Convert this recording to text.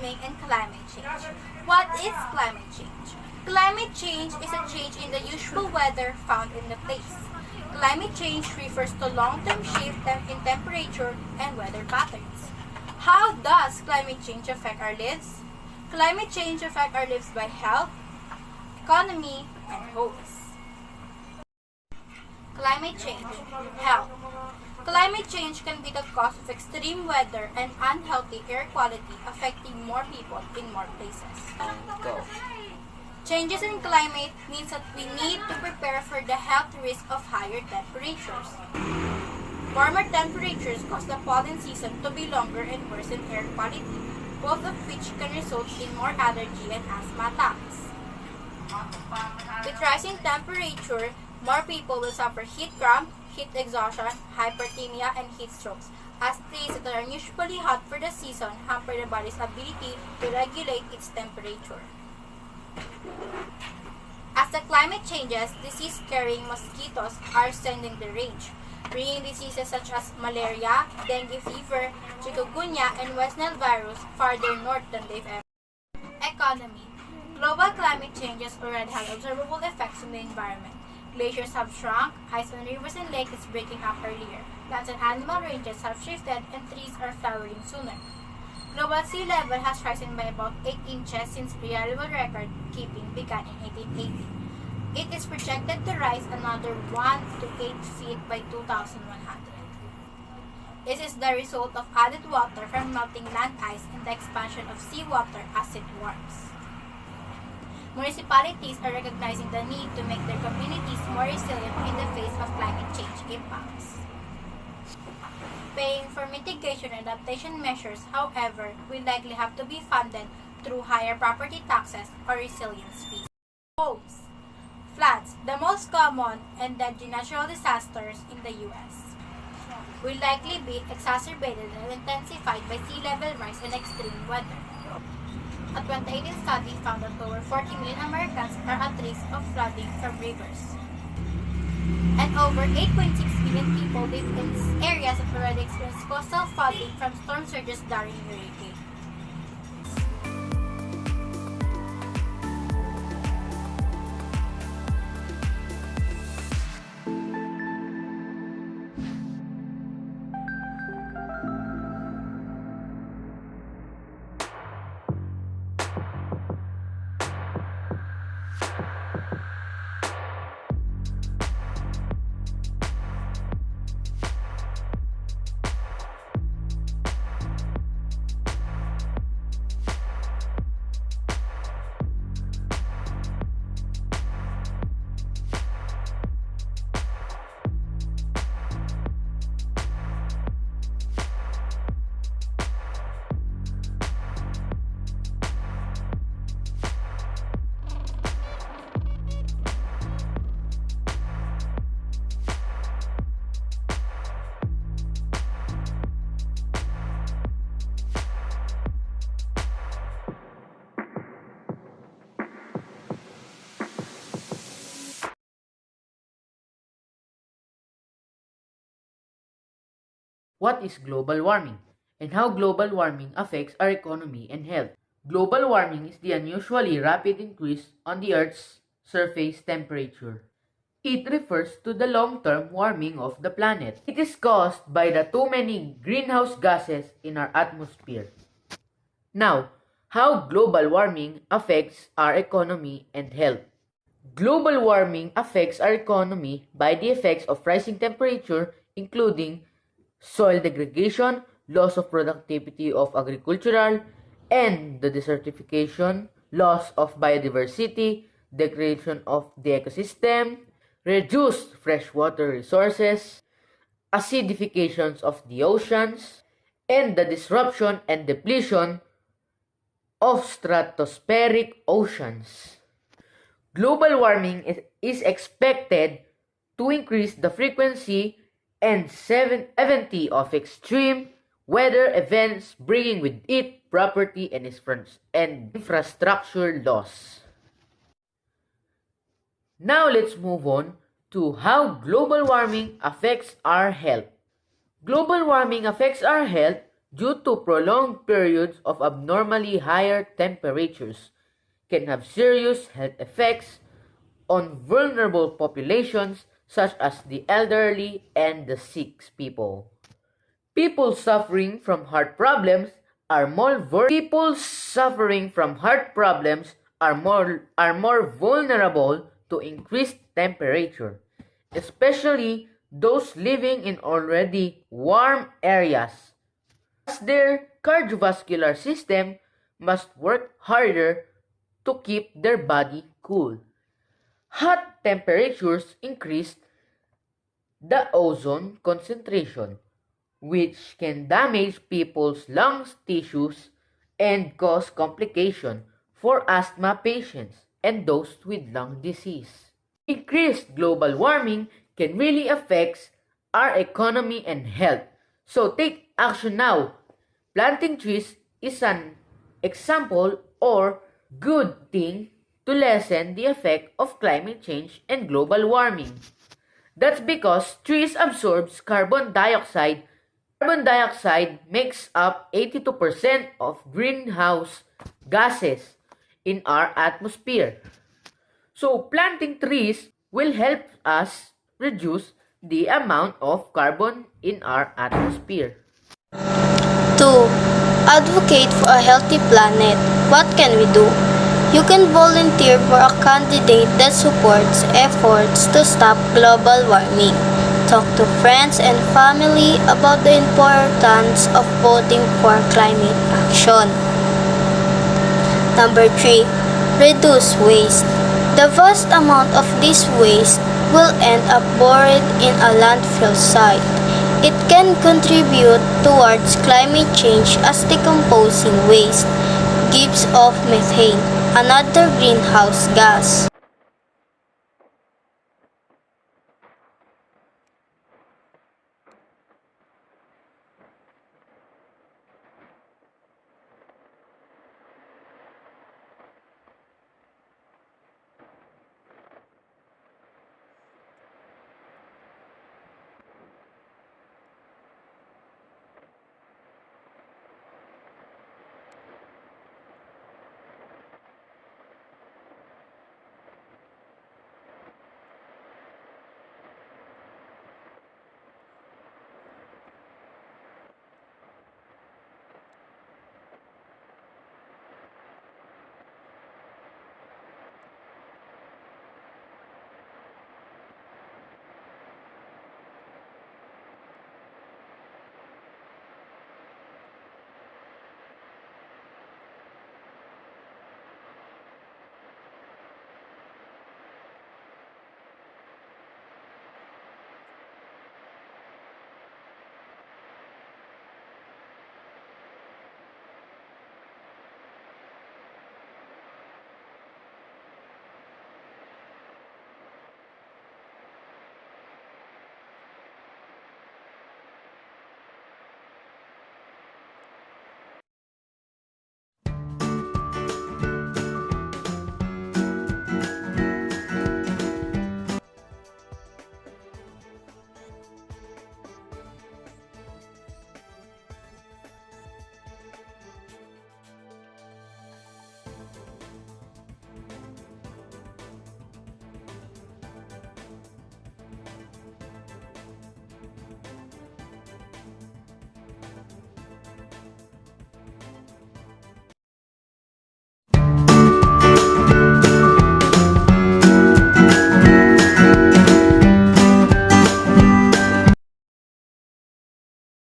warming and climate change. What is climate change? Climate change is a change in the usual weather found in the place. Climate change refers to long-term shift in temperature and weather patterns. How does climate change affect our lives? Climate change affects our lives by health, economy, and hopes. Climate change. Health. Climate change can be the cause of extreme weather and unhealthy air quality affecting more people in more places. Go. Changes in climate means that we need to prepare for the health risk of higher temperatures. Warmer temperatures cause the pollen season to be longer and worsen air quality, both of which can result in more allergy and asthma attacks. With rising temperature, more people will suffer heat cramp, heat exhaustion, hyperthermia, and heat strokes, as days that are unusually hot for the season hamper the body's ability to regulate its temperature. As the climate changes, disease-carrying mosquitoes are extending their range, bringing diseases such as malaria, dengue fever, chikungunya, and West Nile virus farther north than they've ever. Economy. Global climate changes already have observable effects on the environment. Glaciers have shrunk, ice on rivers and lakes is breaking up earlier, plants and animal ranges have shifted, and trees are flowering sooner. Global sea level has risen by about 8 inches since reliable record keeping began in 1880. It is projected to rise another 1 to 8 feet by 2100. This is the result of added water from melting land ice and the expansion of seawater as it warms. Municipalities are recognizing the need to make their communities more resilient in the face of climate change impacts. Paying for mitigation and adaptation measures, however, will likely have to be funded through higher property taxes or resilience fees. Homes. Floods, the most common and deadly natural disasters in the U.S., will likely be exacerbated and intensified by sea level rise and extreme weather. A 2018 study found that over 40 million Americans are at risk of flooding from rivers. And over 8.6 million people live in areas that already experience coastal flooding from storm surges during hurricanes. What is global warming, and how global warming affects our economy and health? Global warming is the unusually rapid increase on the Earth's surface temperature. It refers to the long-term warming of the planet. It is caused by the too many greenhouse gases in our atmosphere. Now, how global warming affects our economy and health? Global warming affects our economy by the effects of rising temperature, including soil degradation, loss of productivity of agricultural, and the desertification, loss of biodiversity, degradation of the ecosystem, reduced freshwater resources, acidifications of the oceans, and the disruption and depletion of stratospheric oceans. Global warming is expected to increase the frequency and severity of extreme weather events, bringing with it property and infrastructure loss. Now let's move on to how global warming affects our health. Global warming affects our health due to prolonged periods of abnormally higher temperatures can have serious health effects on vulnerable populations such as the elderly and the sick people. People suffering from heart problems are more vulnerable to increased temperature, especially those living in already warm areas, as their cardiovascular system must work harder to keep their body cool. Hot temperatures increase the ozone concentration, which can damage people's lungs tissues and cause complications for asthma patients and those with lung disease. Increased global warming can really affect our economy and health. So take action now. Planting trees is an example or good thing to lessen the effect of climate change and global warming. That's because trees absorbs carbon dioxide. Carbon dioxide makes up 82% of greenhouse gases in our atmosphere. So planting trees will help us reduce the amount of carbon in our atmosphere. 2. Advocate for a healthy planet. What can we do? You can volunteer for a candidate that supports efforts to stop global warming. Talk to friends and family about the importance of voting for climate action. Number 3. Reduce waste. The vast amount of this waste will end up buried in a landfill site. It can contribute towards climate change as decomposing waste gives off methane, another greenhouse gas.